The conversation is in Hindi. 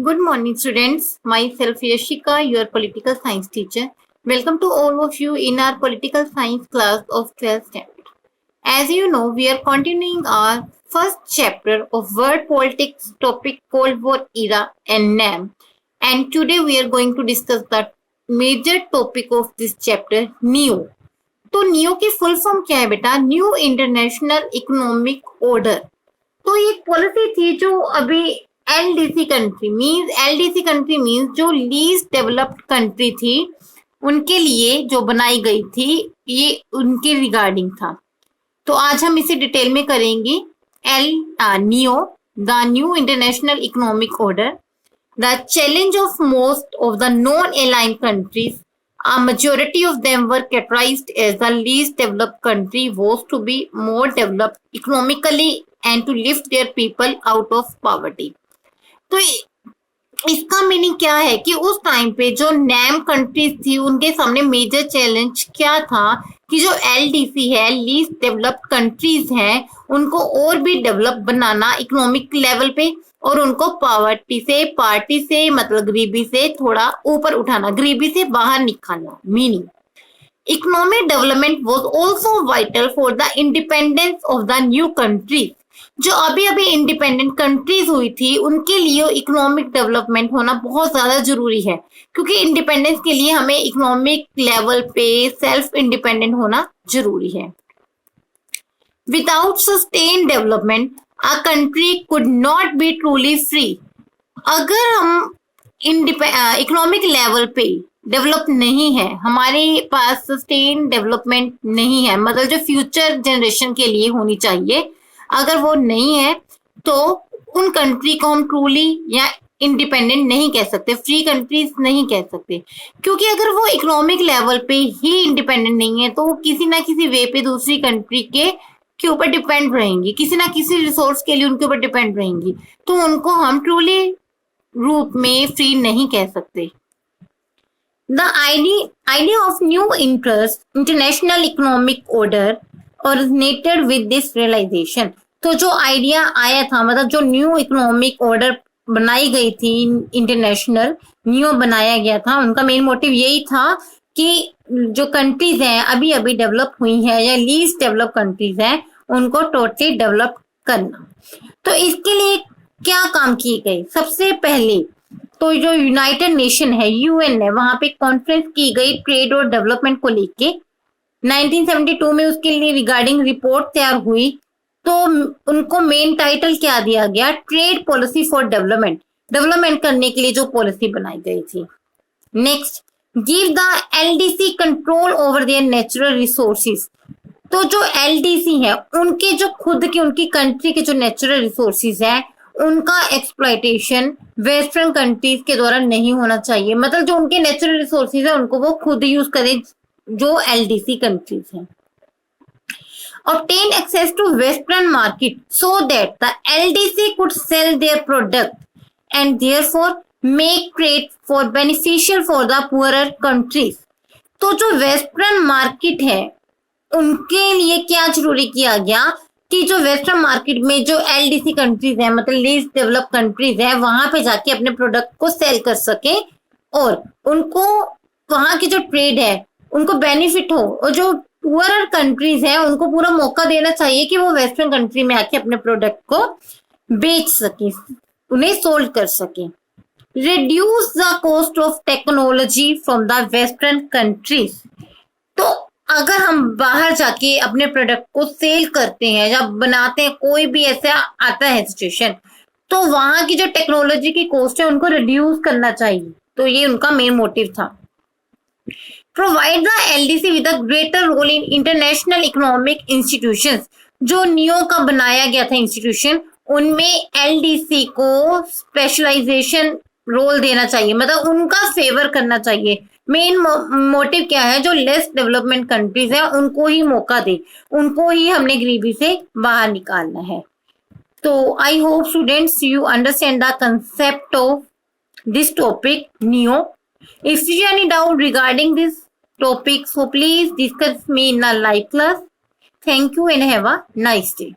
Good morning, students. Myself Yashika, your political science teacher. Welcome to all of you in our political science class of 12th standard. As you know, we are continuing our first chapter of world politics topic Cold War era and NAM. And today we are going to discuss the major topic of this chapter, NEO. तो नियो की फुल फॉर्म क्या है बेटा? New international economic order. तो ये पॉलिसी थी जो अभी एलडीसी कंट्री मीन्स जो लीस्ट डेवलप्ड कंट्री थी उनके लिए जो बनाई गई थी, ये उनके रिगार्डिंग था। तो आज हम इसे डिटेल में करेंगे। Neo the new international economic order, the challenge of most of the non aligned countries, a majority of them were categorized as the least developed country, was to be more developed economically and to lift their people out of poverty. तो इसका मीनिंग क्या है कि उस टाइम पे जो नैम कंट्रीज थी उनके सामने मेजर चैलेंज क्या था कि जो एलडीसी है, लीस्ट डेवलप्ड कंट्रीज हैं, उनको और भी डेवलप बनाना इकोनॉमिक लेवल पे और उनको पार्टी से मतलब गरीबी से थोड़ा ऊपर उठाना, गरीबी से बाहर निकालना। Meaning economic development was also vital for the independence of the new countries. जो अभी अभी इंडिपेंडेंट कंट्रीज हुई थी उनके लिए इकोनॉमिक डेवलपमेंट होना बहुत ज्यादा जरूरी है, क्योंकि इंडिपेंडेंस के लिए हमें इकोनॉमिक लेवल पे सेल्फ इंडिपेंडेंट होना जरूरी है। Without sustain development a country could not be truly free। अगर हम इकोनॉमिक लेवल पे डेवलप नहीं है, हमारे पास सस्टेन डेवलपमेंट नहीं है, मतलब जो फ्यूचर जनरेशन के लिए होनी चाहिए, अगर वो नहीं है तो उन कंट्री को हम ट्रूली या इंडिपेंडेंट नहीं कह सकते, फ्री कंट्रीज नहीं कह सकते, क्योंकि अगर वो इकोनॉमिक लेवल पे ही इंडिपेंडेंट नहीं है तो वो किसी ना किसी वे पे दूसरी कंट्री के ऊपर डिपेंड रहेंगी, किसी ना किसी रिसोर्स के लिए उनके ऊपर डिपेंड रहेंगी, तो उनको हम ट्रूली रूप में फ्री नहीं कह सकते। The idea of new international economic order originated with this realisation. तो जो आइडिया आया था, मतलब जो न्यू इकोनॉमिक ऑर्डर बनाई गई थी, इंटरनेशनल न्यू बनाया गया था, उनका मेन मोटिव यही था कि जो कंट्रीज हैं अभी अभी डेवलप हुई हैं या लीस्ट डेवलप कंट्रीज हैं उनको टोटली डेवलप करना। तो इसके लिए क्या काम किए गए? सबसे पहले तो जो यूनाइटेड नेशन है, यूएन है, वहां पे कॉन्फ्रेंस की गई ट्रेड और डेवलपमेंट को लेके। 1972 में उसके लिए रिगार्डिंग रिपोर्ट तैयार हुई। तो उनको मेन टाइटल क्या दिया गया? ट्रेड पॉलिसी फॉर डेवलपमेंट करने के लिए जो पॉलिसी बनाई गई थी। Next, give the LDC control over there natural resources. तो जो एलडीसी है उनके जो खुद के उनकी कंट्री के जो नेचुरल रिसोर्सेज है उनका एक्सप्लॉयटेशन वेस्टर्न कंट्रीज के द्वारा नहीं होना चाहिए, मतलब जो उनके नेचुरल रिसोर्सेज है उनको वो खुद यूज करें, जो एलडीसी कंट्रीज हैं। obtain access to western market so that the LDC could sell their product and therefore make trade for beneficial for the poorer countries। तो जो वेस्टर्न मार्केट है उनके लिए क्या जरूरी किया गया कि जो वेस्टर्न मार्केट में जो एलडीसी कंट्रीज है, मतलब लीस्ट डेवलप कंट्रीज है, वहां पे जाके अपने प्रोडक्ट को सेल कर सके और उनको वहां की जो ट्रेड है उनको बेनिफिट हो, और जो पुअरर कंट्रीज है उनको पूरा मौका देना चाहिए कि वो वेस्टर्न कंट्री में आके अपने प्रोडक्ट को बेच सके, उन्हें सोल्ड कर सके। Reduce the cost of technology from the western countries. तो अगर हम बाहर जाके अपने प्रोडक्ट को सेल करते हैं या बनाते हैं, कोई भी ऐसा आता है सिचुएशन, तो वहां की जो टेक्नोलॉजी की कॉस्ट है उनको रिड्यूस करना चाहिए। तो ये उनका मेन मोटिव था। Provide the LDC with a greater role in international economic institutions. जो नियो का बनाया गया था इंस्टीट्यूशन, उनमें एलडीसी को स्पेशलाइजेशन रोल देना चाहिए, मतलब उनका फेवर करना चाहिए। मेन मोटिव क्या है? जो लेस डेवलपमेंट कंट्रीज है उनको ही मौका दे, उनको ही हमने गरीबी से बाहर निकालना है। तो I hope students you understand the concept of this topic neo. If you have any doubt regarding this topic, so please discuss me in a live class. Thank you and have a nice day.